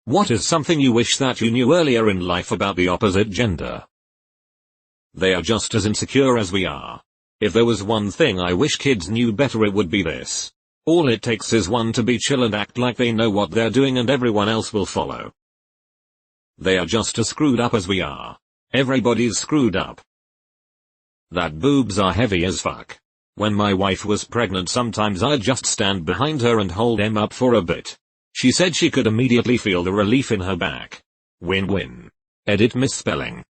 What is something you wish that you knew earlier in life about the opposite gender? They are just as insecure as we are. If there was one thing I wish kids knew better, it would be this. All it takes is one to be chill and act like they know what they're doing, and everyone else will follow. They are just as screwed up as we are. Everybody's screwed up. That boobs are heavy as fuck. When my wife was pregnant, sometimes I'd just stand behind her and hold them up for a bit. She said she could immediately feel the relief in her back. Win-win. Edit misspelling.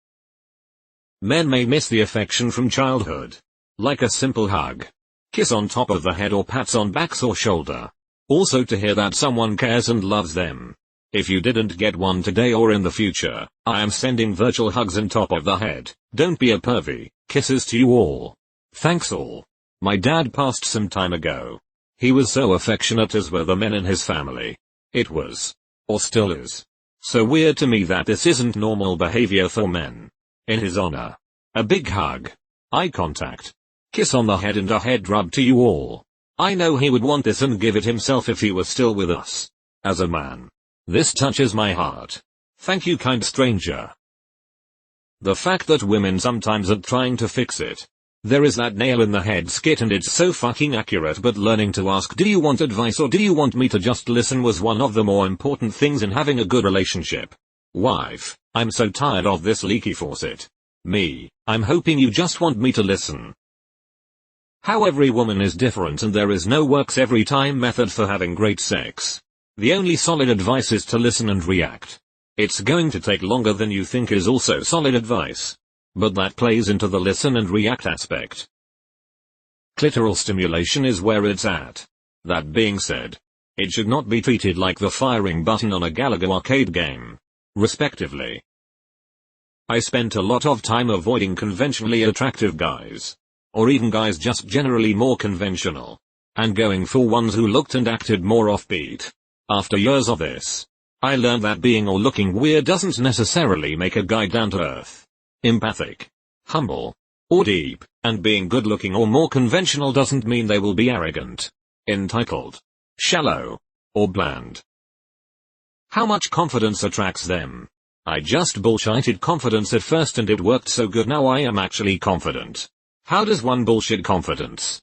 Men may miss the affection from childhood. Like a simple hug. Kiss on top of the head or pats on backs or shoulder. Also to hear that someone cares and loves them. If you didn't get one today or in the future, I am sending virtual hugs on top of the head. Don't be a pervy. Kisses to you all. Thanks all. My dad passed some time ago. He was so affectionate, as were the men in his family. It was, or still is, so weird to me that this isn't normal behavior for men. In his honor. A big hug. Eye contact. Kiss on the head and a head rub to you all. I know he would want this and give it himself if he was still with us. As a man. This touches my heart. Thank you, kind stranger. The fact that women sometimes are trying to fix it. There is that nail in the head skit and it's so fucking accurate, but learning to ask, do you want advice or do you want me to just listen, was one of the more important things in having a good relationship. Wife, I'm so tired of this leaky faucet. Me, I'm hoping you just want me to listen. How every woman is different and there is no works every time method for having great sex. The only solid advice is to listen and react. It's going to take longer than you think is also solid advice. But that plays into the listen and react aspect. Clitoral stimulation is where it's at. That being said, it should not be treated like the firing button on a Galaga arcade game, respectively. I spent a lot of time avoiding conventionally attractive guys. Or even guys just generally more conventional. And going for ones who looked and acted more offbeat. After years of this, I learned that being or looking weird doesn't necessarily make a guy down to earth, empathic, humble, or deep, and being good looking or more conventional doesn't mean they will be arrogant, entitled, shallow, or bland. How much confidence attracts them? I just bullshitted confidence at first and it worked so good, now I am actually confident. How does one bullshit confidence?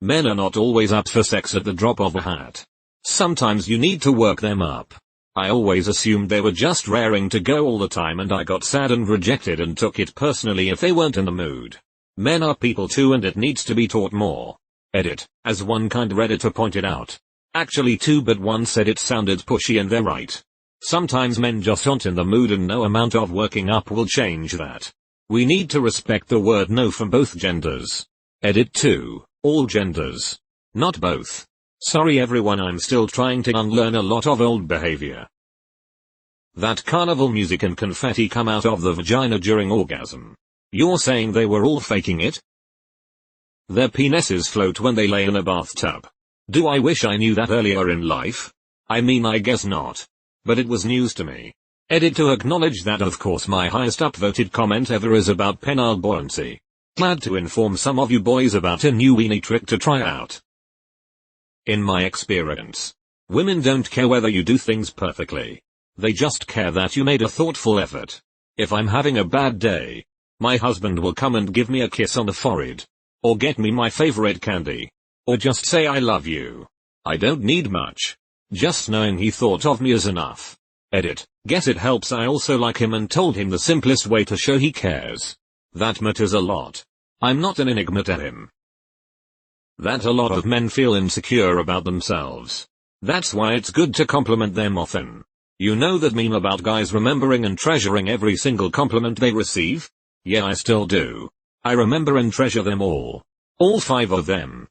Men are not always up for sex at the drop of a hat. Sometimes you need to work them up. I always assumed they were just raring to go all the time and I got sad and rejected and took it personally if they weren't in the mood. Men are people too and it needs to be taught more. Edit, as one kind Redditor pointed out. Actually two, but one said it sounded pushy and they're right. Sometimes men just aren't in the mood and no amount of working up will change that. We need to respect the word no from both genders. Edit 2, all genders. Not both. Sorry everyone, I'm still trying to unlearn a lot of old behavior. That carnival music and confetti come out of the vagina during orgasm. You're saying they were all faking it? Their penises float when they lay in a bathtub. Do I wish I knew that earlier in life? I mean, I guess not. But it was news to me. Edit to acknowledge that of course my highest upvoted comment ever is about penile buoyancy. Glad to inform some of you boys about a new weenie trick to try out. In my experience, women don't care whether you do things perfectly. They just care that you made a thoughtful effort. If I'm having a bad day, my husband will come and give me a kiss on the forehead. Or get me my favorite candy. Or just say I love you. I don't need much. Just knowing he thought of me is enough. Edit, guess it helps I also like him and told him the simplest way to show he cares. That matters a lot. I'm not an enigma to him. That a lot of men feel insecure about themselves. That's why it's good to compliment them often. You know that meme about guys remembering and treasuring every single compliment they receive? Yeah, I still do. I remember and treasure them all. All 5 of them.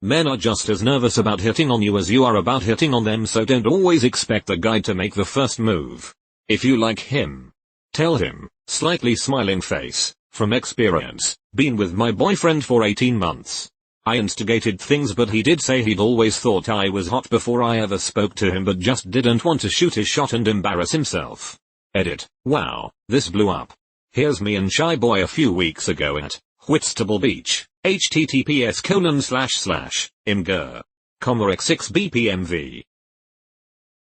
Men are just as nervous about hitting on you as you are about hitting on them, so don't always expect the guy to make the first move. If you like him, tell him, slightly smiling face, from experience, been with my boyfriend for 18 months. I instigated things but he did say he'd always thought I was hot before I ever spoke to him but just didn't want to shoot his shot and embarrass himself. Edit, wow, this blew up. Here's me and Shy Boy a few weeks ago at Whitstable Beach, https://imgur, Comeric 6 bpmv.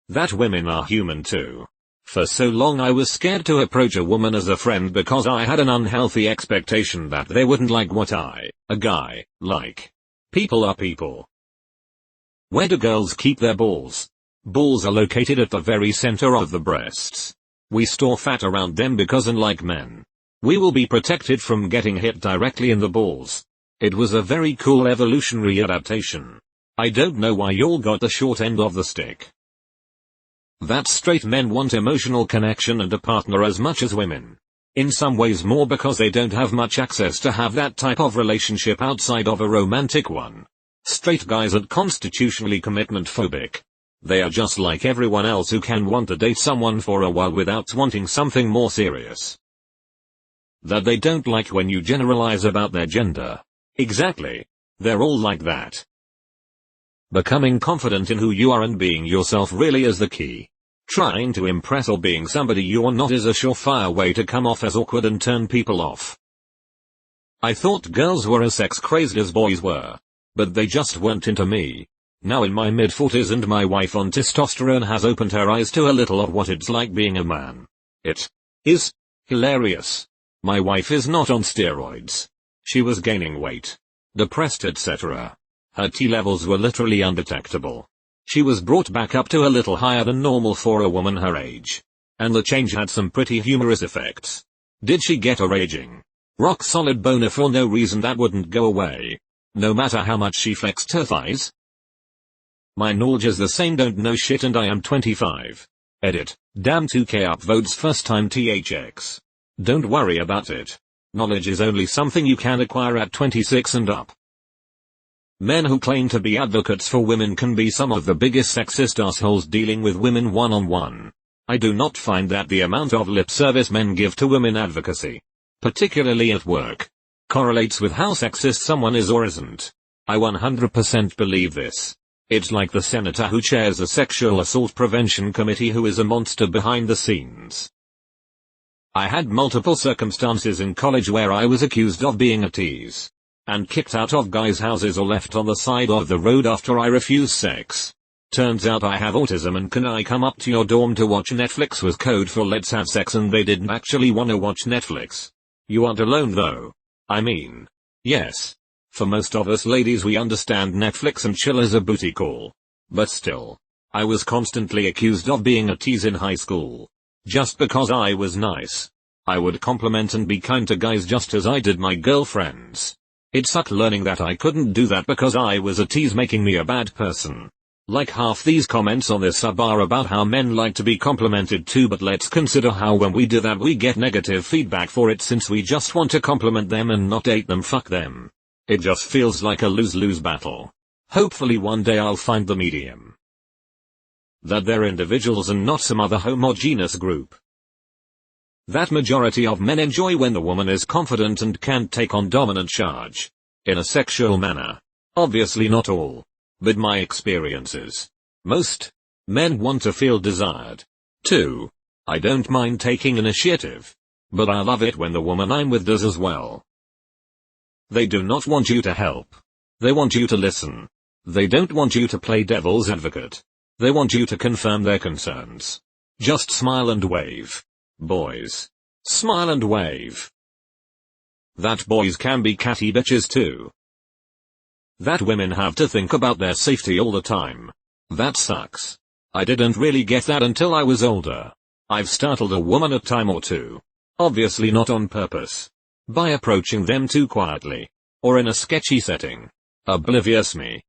That women are human too. For so long I was scared to approach a woman as a friend because I had an unhealthy expectation that they wouldn't like what I, a guy, like. People are people. Where do girls keep their balls? Balls are located at the very center of the breasts. We store fat around them because unlike men, we will be protected from getting hit directly in the balls. It was a very cool evolutionary adaptation. I don't know why y'all got the short end of the stick. That straight men want emotional connection and a partner as much as women. In some ways more because they don't have much access to have that type of relationship outside of a romantic one. Straight guys are constitutionally commitment phobic. They are just like everyone else who can want to date someone for a while without wanting something more serious. That they don't like when you generalize about their gender. Exactly. They're all like that. Becoming confident in who you are and being yourself really is the key. Trying to impress or being somebody you're not is a surefire way to come off as awkward and turn people off. I thought girls were as sex crazed as boys were. But they just weren't into me. Now in my mid-40s and my wife on testosterone has opened her eyes to a little of what it's like being a man. It is hilarious. My wife is not on steroids. She was gaining weight, depressed, etc. Her T levels were literally undetectable. She was brought back up to a little higher than normal for a woman her age. And the change had some pretty humorous effects. Did she get a raging, rock solid boner for no reason that wouldn't go away? No matter how much she flexed her thighs? My knowledge is the same, don't know shit, and I am 25. Edit. Damn 2k upvotes first time THX. Don't worry about it. Knowledge is only something you can acquire at 26 and up. Men who claim to be advocates for women can be some of the biggest sexist assholes dealing with women one-on-one. I do not find that the amount of lip service men give to women advocacy, particularly at work, correlates with how sexist someone is or isn't. I 100% believe this. It's like the senator who chairs a sexual assault prevention committee who is a monster behind the scenes. I had multiple circumstances in college where I was accused of being a tease, and kicked out of guys' houses or left on the side of the road after I refused sex. Turns out I have autism, and can I come up to your dorm to watch Netflix was code for let's have sex, and they didn't actually wanna watch Netflix. You aren't alone though. I mean, yes. For most of us ladies we understand Netflix and chill as a booty call. But still, I was constantly accused of being a tease in high school. Just because I was nice. I would compliment and be kind to guys just as I did my girlfriends. It sucked learning that I couldn't do that because I was a tease, making me a bad person. Like half these comments on this sub are about how men like to be complimented too, but let's consider how when we do that we get negative feedback for it since we just want to compliment them and not date them. Fuck them. It just feels like a lose-lose battle. Hopefully one day I'll find the medium. That they're individuals and not some other homogeneous group. That majority of men enjoy when the woman is confident and can take on dominant charge. In a sexual manner. Obviously not all. But my experiences. Most men want to feel desired. Too. I don't mind taking initiative. But I love it when the woman I'm with does as well. They do not want you to help. They want you to listen. They don't want you to play devil's advocate. They want you to confirm their concerns. Just smile and wave. Boys. Smile and wave. That boys can be catty bitches too. That women have to think about their safety all the time. That sucks. I didn't really get that until I was older. I've startled a woman a time or two. Obviously not on purpose. By approaching them too quietly. Or in a sketchy setting. Oblivious me.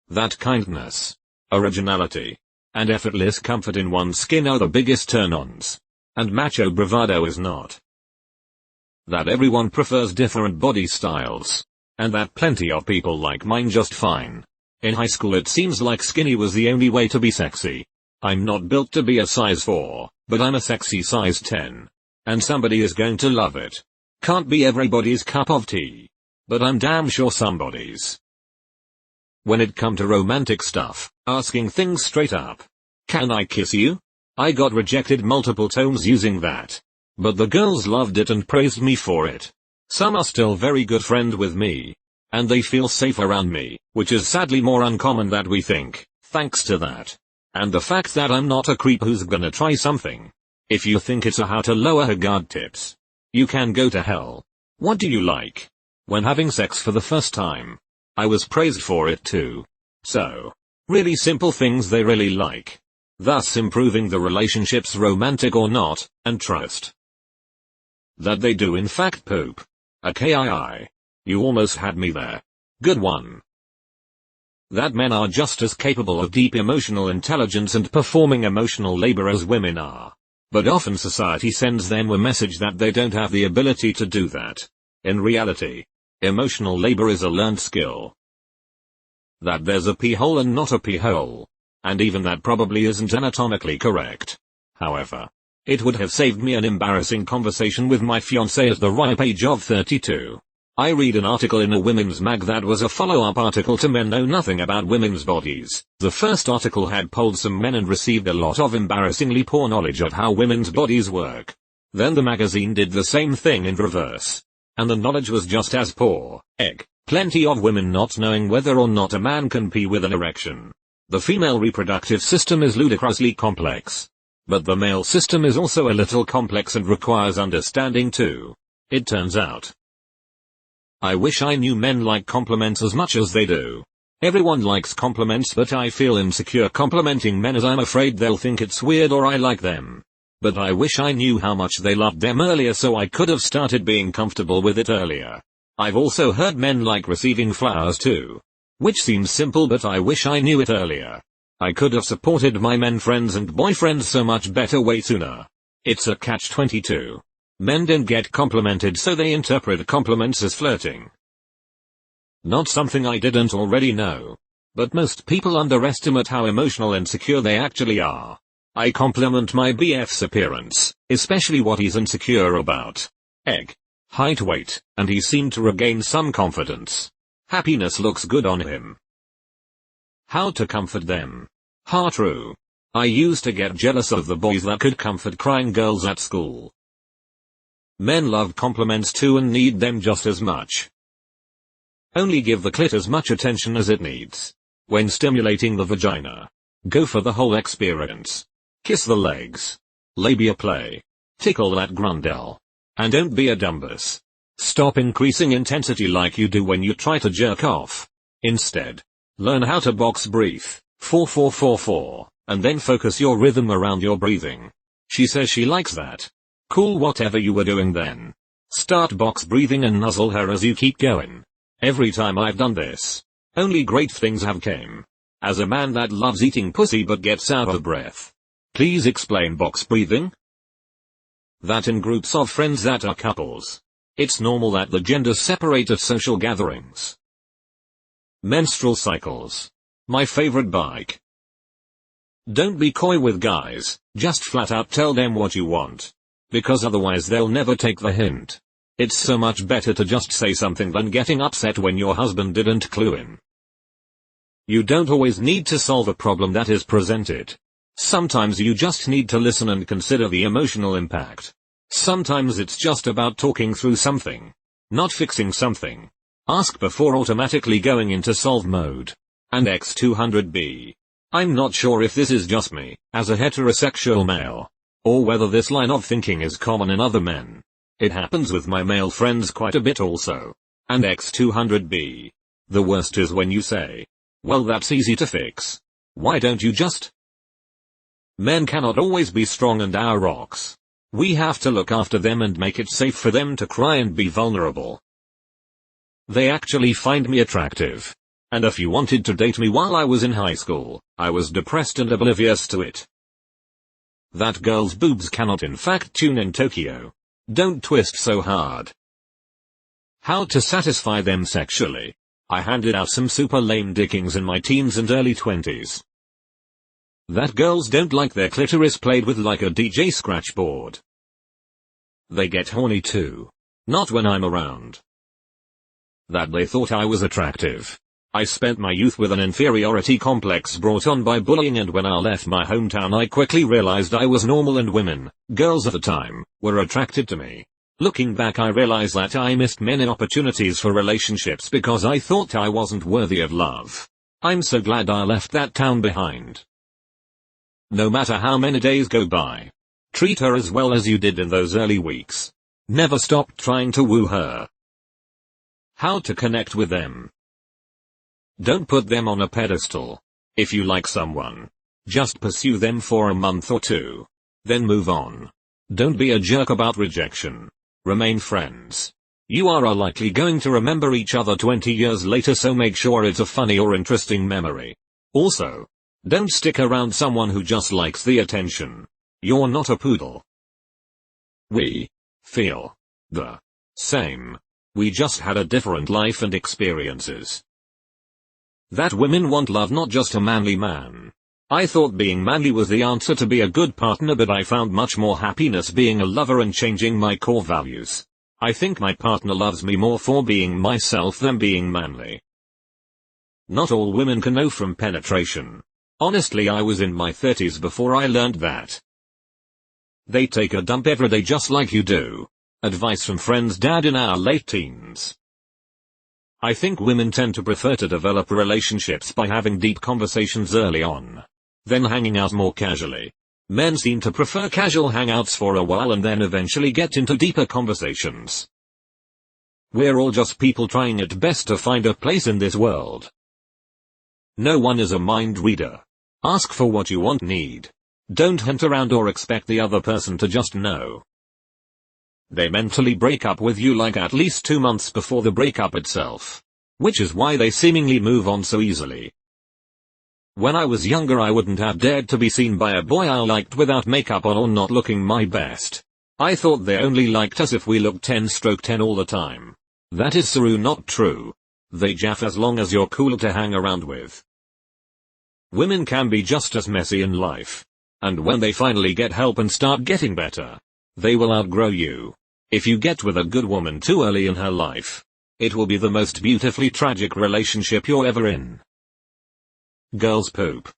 That kindness, originality, and effortless comfort in one's skin are the biggest turn-ons. And macho bravado is not. That everyone prefers different body styles. And that plenty of people like mine just fine. In high school it seems like skinny was the only way to be sexy. I'm not built to be a size 4, but I'm a sexy size 10. And somebody is going to love it. Can't be everybody's cup of tea. But I'm damn sure somebody's. When it come to romantic stuff, asking things straight up. Can I kiss you? I got rejected multiple times using that. But the girls loved it and praised me for it. Some are still very good friends with me. And they feel safe around me, which is sadly more uncommon than we think, thanks to that. And the fact that I'm not a creep who's gonna try something. If you think it's a how to lower her guard tips, you can go to hell. What do you like? When having sex for the first time. I was praised for it too. So, really simple things they really like. Thus improving the relationships, romantic or not, and trust. That they do in fact poop. Okay, you almost had me there. Good one. That men are just as capable of deep emotional intelligence and performing emotional labor as women are. But often society sends them a message that they don't have the ability to do that. In reality, emotional labor is a learned skill. That there's a pee hole and not a pee hole. And even that probably isn't anatomically correct. However, it would have saved me an embarrassing conversation with my fiancé at the ripe age of 32. I read an article in a women's mag that was a follow-up article to Men Know Nothing About Women's Bodies. The first article had polled some men and received a lot of embarrassingly poor knowledge of how women's bodies work. Then the magazine did the same thing in reverse. And the knowledge was just as poor. Plenty of women not knowing whether or not a man can pee with an erection. The female reproductive system is ludicrously complex. But the male system is also a little complex and requires understanding too. It turns out. I wish I knew men like compliments as much as they do. Everyone likes compliments, but I feel insecure complimenting men as I'm afraid they'll think it's weird or I like them. But I wish I knew how much they loved them earlier so I could have started being comfortable with it earlier. I've also heard men like receiving flowers too. Which seems simple, but I wish I knew it earlier. I could have supported my men friends and boyfriends so much better way sooner. It's a catch-22. Men don't get complimented so they interpret compliments as flirting. Not something I didn't already know. But most people underestimate how emotional and secure they actually are. I compliment my BF's appearance, especially what he's insecure about. Height, weight, and he seemed to regain some confidence. Happiness looks good on him. How to comfort them. True. I used to get jealous of the boys that could comfort crying girls at school. Men love compliments too and need them just as much. Only give the clit as much attention as it needs. When stimulating the vagina, go for the whole experience. Kiss the legs. Labia play. Tickle that grundle. And don't be a dumbus. Stop increasing intensity like you do when you try to jerk off. Instead, learn how to box breathe. 4-4-4-4, and then focus your rhythm around your breathing. She says she likes that. Cool, whatever you were doing then. Start box breathing and nuzzle her as you keep going. Every time I've done this, only great things have came. As a man that loves eating pussy but gets out of breath. Please explain box breathing. That in groups of friends that are couples. It's normal that the genders separate at social gatherings. Menstrual cycles. My favorite bike. Don't be coy with guys, just flat out tell them what you want. Because otherwise they'll never take the hint. It's so much better to just say something than getting upset when your husband didn't clue in. You don't always need to solve a problem that is presented. Sometimes you just need to listen and consider the emotional impact. Sometimes it's just about talking through something. Not fixing something. Ask before automatically going into solve mode. And X200B. I'm not sure if this is just me, as a heterosexual male, or whether this line of thinking is common in other men. It happens with my male friends quite a bit also. And X200B. The worst is when you say, well, that's easy to fix. Why don't you just? Men cannot always be strong and our rocks. We have to look after them and make it safe for them to cry and be vulnerable. They actually find me attractive. And if you wanted to date me while I was in high school, I was depressed and oblivious to it. That girl's boobs cannot in fact tune in Tokyo. Don't twist so hard. How to satisfy them sexually. I handed out some super lame dickings in my teens and early 20s. That girls don't like their clitoris played with like a DJ scratch board. They get horny too. Not when I'm around. That they thought I was attractive. I spent my youth with an inferiority complex brought on by bullying, and when I left my hometown I quickly realized I was normal and women, girls at the time, were attracted to me. Looking back I realize that I missed many opportunities for relationships because I thought I wasn't worthy of love. I'm so glad I left that town behind. No matter how many days go by. Treat her as well as you did in those early weeks. Never stop trying to woo her. How to connect with them. Don't put them on a pedestal. If you like someone, just pursue them for a month or two. Then move on. Don't be a jerk about rejection. Remain friends. You are likely going to remember each other 20 years later, so make sure it's a funny or interesting memory. Also, don't stick around someone who just likes the attention. You're not a poodle. We feel the same. We just had a different life and experiences. That women want love, not just a manly man. I thought being manly was the answer to be a good partner, but I found much more happiness being a lover and changing my core values. I think my partner loves me more for being myself than being manly. Not all women can know from penetration. Honestly, I was in my 30s before I learned that. They take a dump every day just like you do. Advice from friend's dad in our late teens. I think women tend to prefer to develop relationships by having deep conversations early on, then hanging out more casually. Men seem to prefer casual hangouts for a while and then eventually get into deeper conversations. We're all just people trying at best to find a place in this world. No one is a mind reader. Ask for what you need. Don't hunt around or expect the other person to just know. They mentally break up with you like at least 2 months before the breakup itself. Which is why they seemingly move on so easily. When I was younger, I wouldn't have dared to be seen by a boy I liked without makeup on or not looking my best. I thought they only liked us if we looked 10/10 all the time. That is so not true. They jaff as long as you're cool to hang around with. Women can be just as messy in life. And when they finally get help and start getting better, they will outgrow you. If you get with a good woman too early in her life, it will be the most beautifully tragic relationship you're ever in. Girls poop.